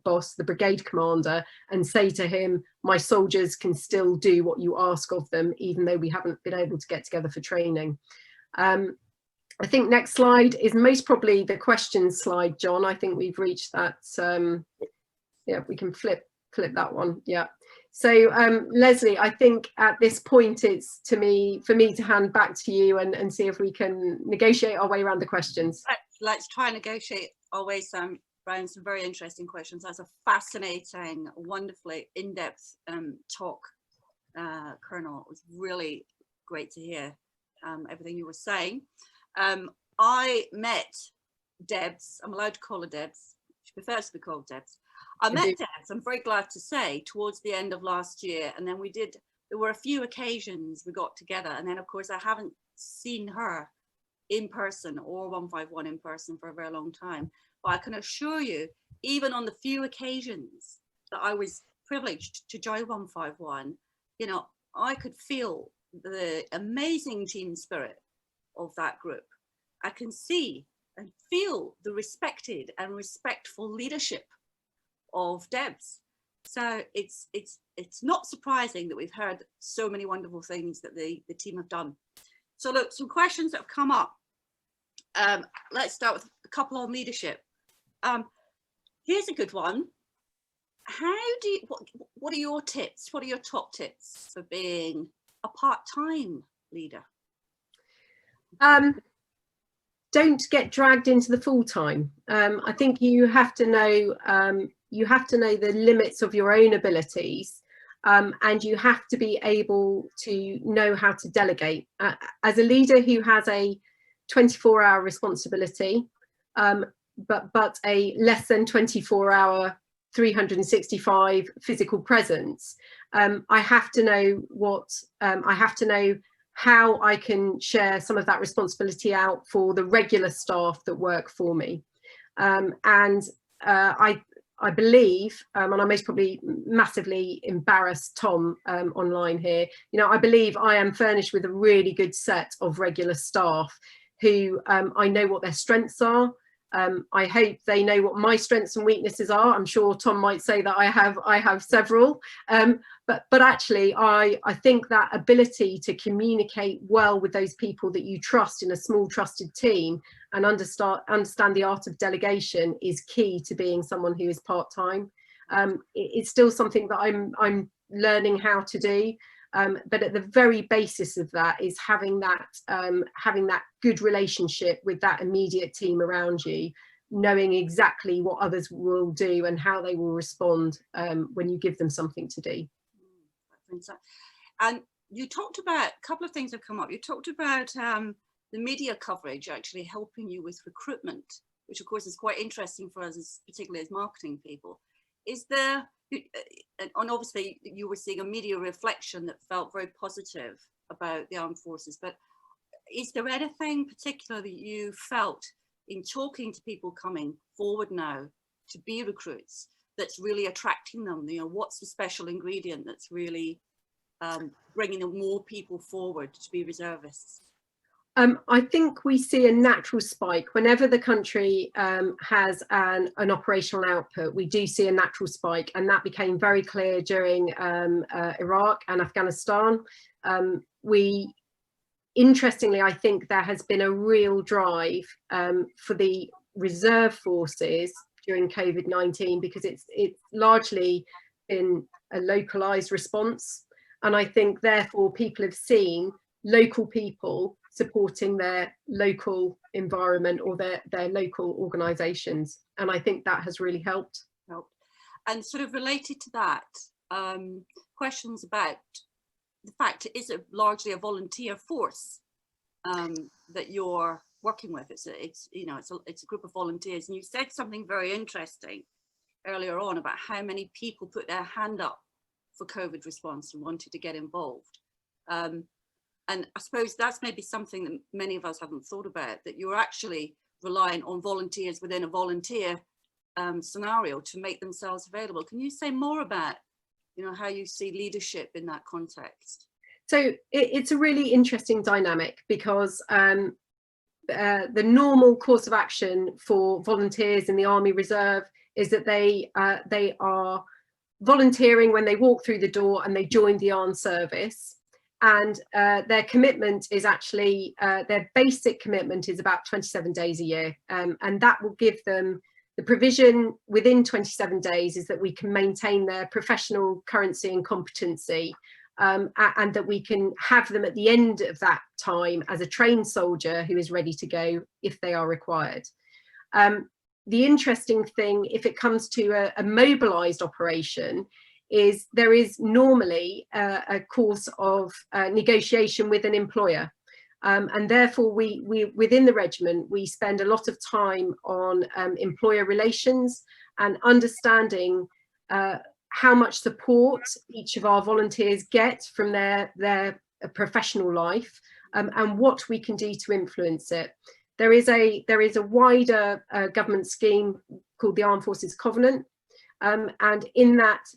boss, the brigade commander, and say to him, my soldiers can still do what you ask of them, even though we haven't been able to get together for training. I think next slide is most probably the questions slide, John. I think we've reached that. Yeah, we can flip that one. Yeah. So Leslie, I think at this point it's for me to hand back to you and see if we can negotiate our way around the questions. Let's try and negotiate our way around some very interesting questions. That's a fascinating, wonderfully in-depth talk, Colonel. It was really great to hear everything you were saying. I met Debs, I'm allowed to call her Debs, she prefers to be called Debs. I met Debs, I'm very glad to say, towards the end of last year, and then there were a few occasions we got together, and then of course I haven't seen her in person or 151 in person for a very long time. But I can assure you, even on the few occasions that I was privileged to join 151, you know, I could feel the amazing team spirit of that group. I can see and feel the respected and respectful leadership of Debs. So it's not surprising that we've heard so many wonderful things that the team have done. So look, some questions that have come up. Let's start with a couple on leadership. Here's a good one. What are your tips? What are your top tips for being a part-time leader? Don't get dragged into the full-time. I think you have to know the limits of your own abilities, and you have to be able to know how to delegate. As a leader who has a 24-hour responsibility, but a less than 24-hour 365 physical presence, I have to know how I can share some of that responsibility out for the regular staff that work for me. I believe, and I most probably massively embarrass Tom online here, you know, I believe I am furnished with a really good set of regular staff who I know what their strengths are. I hope they know what my strengths and weaknesses are. I'm sure Tom might say that I have several, but actually I think that ability to communicate well with those people that you trust in a small trusted team and understand the art of delegation is key to being someone who is part-time. It's still something that I'm learning how to do. But at the very basis of that is having that good relationship with that immediate team around you, knowing exactly what others will do and how they will respond when you give them something to do. And you talked about a couple of things have come up. You talked about the media coverage actually helping you with recruitment, which of course is quite interesting for us, particularly as marketing people. Is there, and obviously you were seeing a media reflection that felt very positive about the armed forces, but is there anything particular that you felt in talking to people coming forward now to be recruits that's really attracting them? You know, what's the special ingredient that's really bringing more people forward to be reservists? I think we see a natural spike whenever the country has an operational output. We do see a natural spike, and that became very clear during Iraq and Afghanistan. Interestingly, I think there has been a real drive for the reserve forces during COVID-19 because it's largely been a localized response. And I think therefore people have seen local people supporting their local environment or their local organizations. And I think that has really helped. And sort of related to that, questions about the fact it is largely a volunteer force that you're working with. It's a group of volunteers, and you said something very interesting earlier on about how many people put their hand up for COVID response and wanted to get involved. And I suppose that's maybe something that many of us haven't thought about, that you're actually relying on volunteers within a volunteer scenario to make themselves available. Can you say more about, how you see leadership in that context? So it's a really interesting dynamic because the normal course of action for volunteers in the Army Reserve is that they are volunteering when they walk through the door and they join the armed service. And their commitment is actually, their basic commitment is about 27 days a year. And that will give them the provision within 27 days is that we can maintain their professional currency and competency, and that we can have them at the end of that time as a trained soldier who is ready to go if they are required. The interesting thing, if it comes to a mobilized operation, is there is normally a course of negotiation with an employer. And therefore we within the regiment, we spend a lot of time on employer relations and understanding how much support each of our volunteers get from their professional life, and what we can do to influence it. There is a wider government scheme called the Armed Forces Covenant, and in that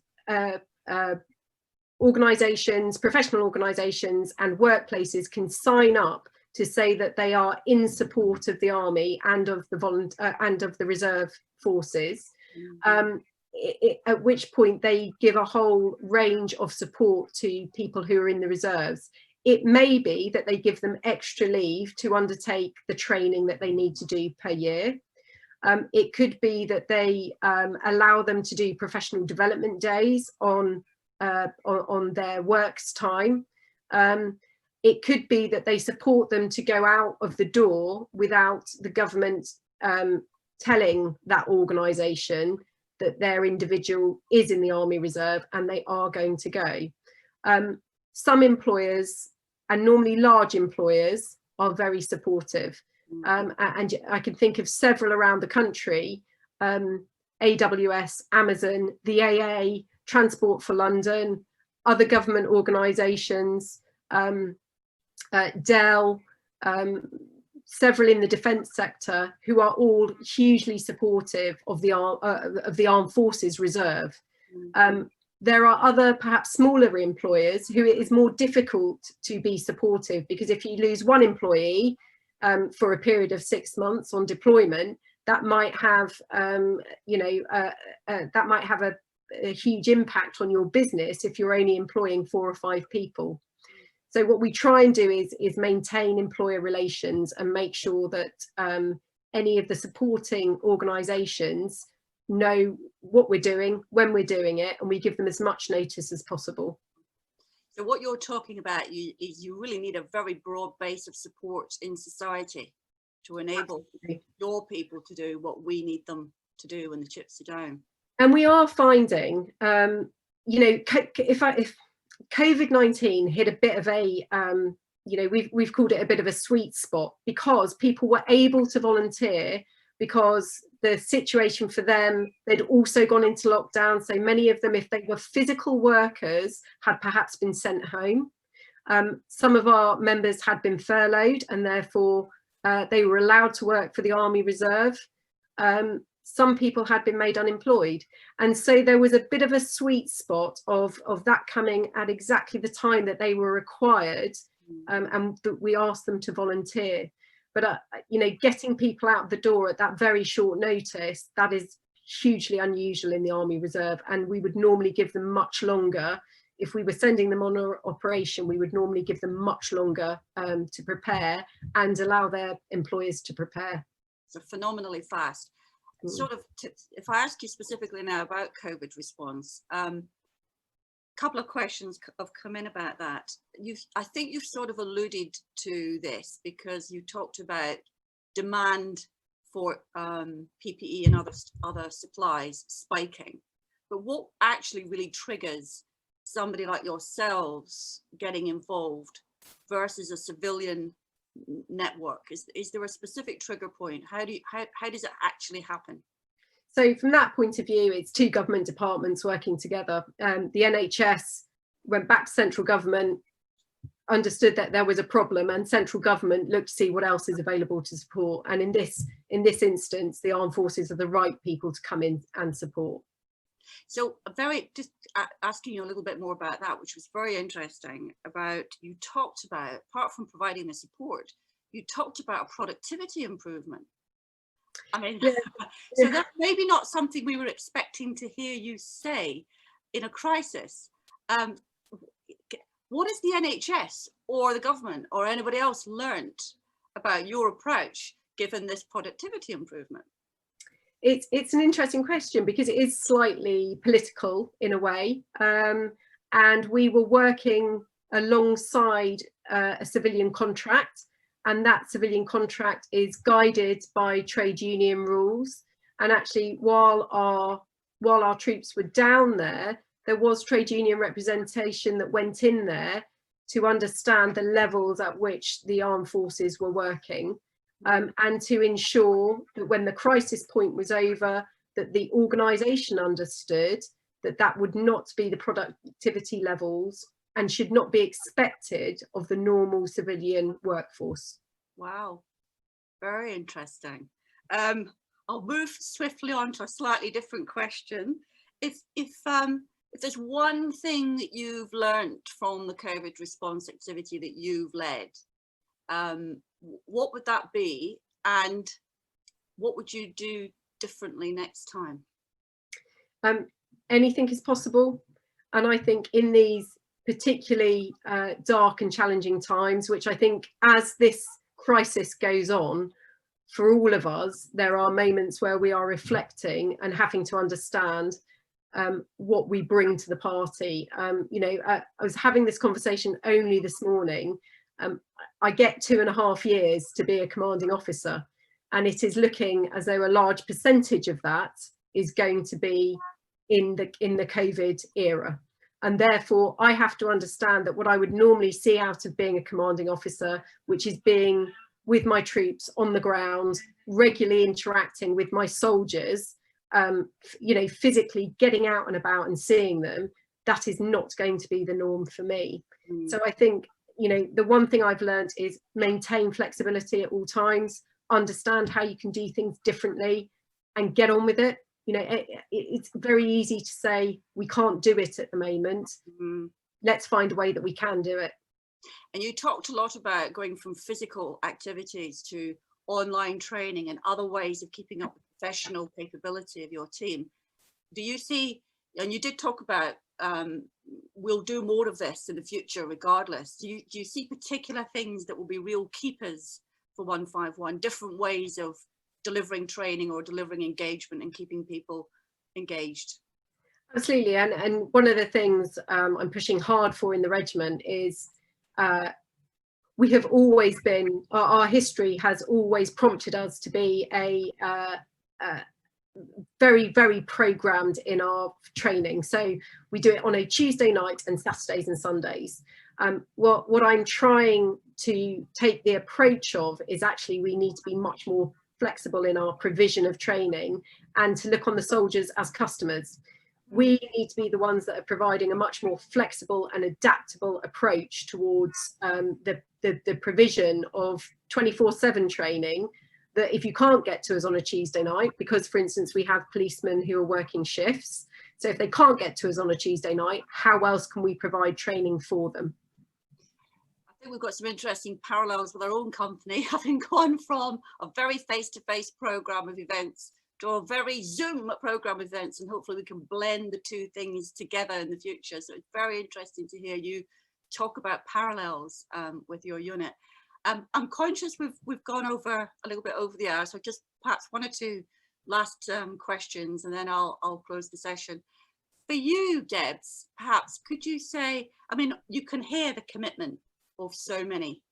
organisations, professional organisations and workplaces can sign up to say that they are in support of the army and of the reserve forces, at which point they give a whole range of support to people who are in the reserves. It may be that they give them extra leave to undertake the training that they need to do per year. It could be that they allow them to do professional development days on their works time. It could be that they support them to go out of the door without the government telling that organisation that their individual is in the Army Reserve and they are going to go. Some employers, and normally large employers, are very supportive. And I can think of several around the country, AWS, Amazon, the AA, Transport for London, other government organisations, Dell, several in the defence sector, who are all hugely supportive of the Armed Forces Reserve. There are other perhaps smaller employers who it is more difficult to be supportive, because if you lose one employee for a period of 6 months on deployment, that might have a huge impact on your business if you're only employing 4 or 5 people. So what we try and do is maintain employer relations and make sure that any of the supporting organisations know what we're doing, when we're doing it, and we give them as much notice as possible. So what you're talking about is you really need a very broad base of support in society to enable your people to do what we need them to do when the chips are down. And we are finding, if COVID-19 hit a bit of a, we've called it a bit of a sweet spot, because people were able to volunteer because the situation for them, they'd also gone into lockdown. So many of them, if they were physical workers, had perhaps been sent home. Some of our members had been furloughed and therefore they were allowed to work for the Army Reserve. Some people had been made unemployed. And so there was a bit of a sweet spot of that coming at exactly the time that they were required, and that we asked them to volunteer. But, getting people out the door at that very short notice, that is hugely unusual in the Army Reserve. And we would normally give them much longer. If we were sending them on an operation, we would normally give them much longer to prepare and allow their employers to prepare. So phenomenally fast. Sort of, if I ask you specifically now about COVID response, couple of questions have come in about that. I think you've sort of alluded to this because you talked about demand for PPE and other supplies spiking. But what actually really triggers somebody like yourselves getting involved versus a civilian network? Is there a specific trigger point? How does it actually happen? So from that point of view, it's two government departments working together. The NHS went back to central government, understood that there was a problem, and central government looked to see what else is available to support. And in this instance, the armed forces are the right people to come in and support. So just asking you a little bit more about that, which was very interesting. You talked about, apart from providing the support, you talked about a productivity improvement. I mean, yeah. So that's maybe not something we were expecting to hear you say in a crisis. What has the NHS or the government or anybody else learnt about your approach given this productivity improvement? It's an interesting question because it is slightly political in a way, and we were working alongside a civilian contract, and that civilian contract is guided by trade union rules. And actually, while our troops were down there was trade union representation that went in there to understand the levels at which the armed forces were working. And to ensure that when the crisis point was over, that the organisation understood that that would not be the productivity levels and should not be expected of the normal civilian workforce. Wow, very interesting. I'll move swiftly on to a slightly different question. If there's one thing that you've learned from the COVID response activity that you've led, what would that be, and what would you do differently next time? Anything is possible, and I think in these particularly dark and challenging times, which I think as this crisis goes on for all of us, there are moments where we are reflecting and having to understand what we bring to the party. I was having this conversation only this morning. I get 2.5 years to be a commanding officer, and it is looking as though a large percentage of that is going to be in the COVID era. And therefore I have to understand that what I would normally see out of being a commanding officer, which is being with my troops on the ground, regularly interacting with my soldiers, physically getting out and about and seeing them, that is not going to be the norm for me. So I think, the one thing I've learned is maintain flexibility at all times, understand how you can do things differently and get on with it. It's very easy to say we can't do it at the moment. Let's find a way that we can do it. And you talked a lot about going from physical activities to online training and other ways of keeping up the professional capability of your team. Do you see, and you did talk about we'll do more of this in the future regardless. Do you see particular things that will be real keepers for 151, different ways of delivering training or delivering engagement and keeping people engaged? Absolutely, and one of the things I'm pushing hard for in the regiment is we have always been, our history has always prompted us to be a very, very programmed in our training. So we do it on a Tuesday night and Saturdays and Sundays. What I'm trying to take the approach of is actually we need to be much more flexible in our provision of training and to look on the soldiers as customers. We need to be the ones that are providing a much more flexible and adaptable approach towards the provision of 24/7 training, that if you can't get to us on a Tuesday night, because for instance we have policemen who are working shifts, so if they can't get to us on a Tuesday night, how else can we provide training for them? I think we've got some interesting parallels with our own company, having gone from a very face-to-face program of events to a very Zoom program of events, and hopefully we can blend the two things together in the future. So it's very interesting to hear you talk about parallels with your unit. I'm conscious we've gone over a little bit over the hour, so just perhaps one or two last questions, and then I'll close the session. For you, Debs, perhaps could you say, I mean, you can hear the commitment of so many.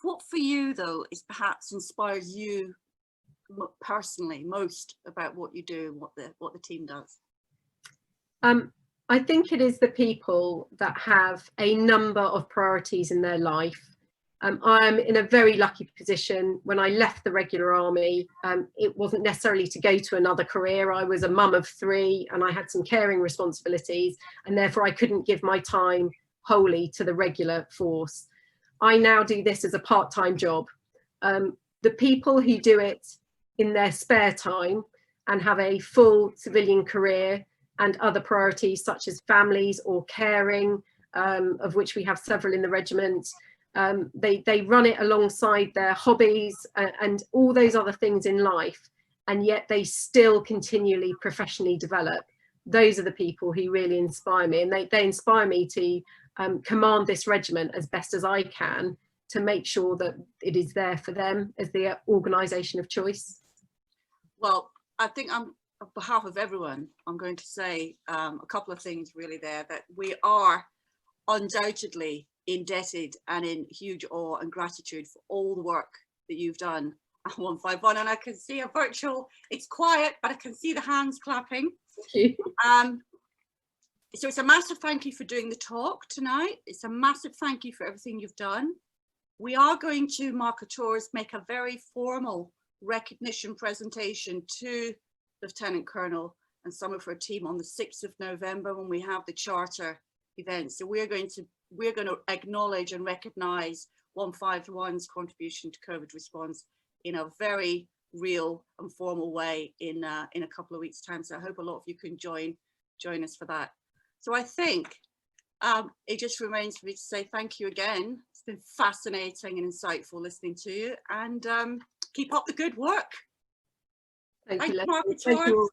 What for you, though, is perhaps inspires you personally most about what you do and what the team does? I think it is the people that have a number of priorities in their life. I'm in a very lucky position. When I left the regular army, it wasn't necessarily to go to another career. I was a mum of 3 and I had some caring responsibilities, and therefore I couldn't give my time wholly to the regular force. I now do this as a part-time job. The people who do it in their spare time and have a full civilian career and other priorities such as families or caring, of which we have several in the regiment, they run it alongside their hobbies and all those other things in life, and yet they still continually professionally develop. Those are the people who really inspire me, and they inspire me to command this regiment as best as I can to make sure that it is there for them as the organisation of choice. Well, I think on behalf of everyone, I'm going to say a couple of things really there, that we are undoubtedly indebted and in huge awe and gratitude for all the work that you've done at 151. And I can see a virtual, it's quiet, but I can see the hands clapping. Thank you. So it's a massive thank you for doing the talk tonight. It's a massive thank you for everything you've done. We are going to, Marketeurs, make a very formal recognition presentation to Lieutenant Colonel and some of her team on the 6th of November when we have the charter event. So we're going to acknowledge and recognise 151's contribution to COVID response in a very real and formal way in a couple of weeks' time. So I hope a lot of you can join us for that. So I think it just remains for me to say thank you again. It's been fascinating and insightful listening to you, and keep up the good work. Thank Thank you, you, Leslie. Marketeurs. Thank you all.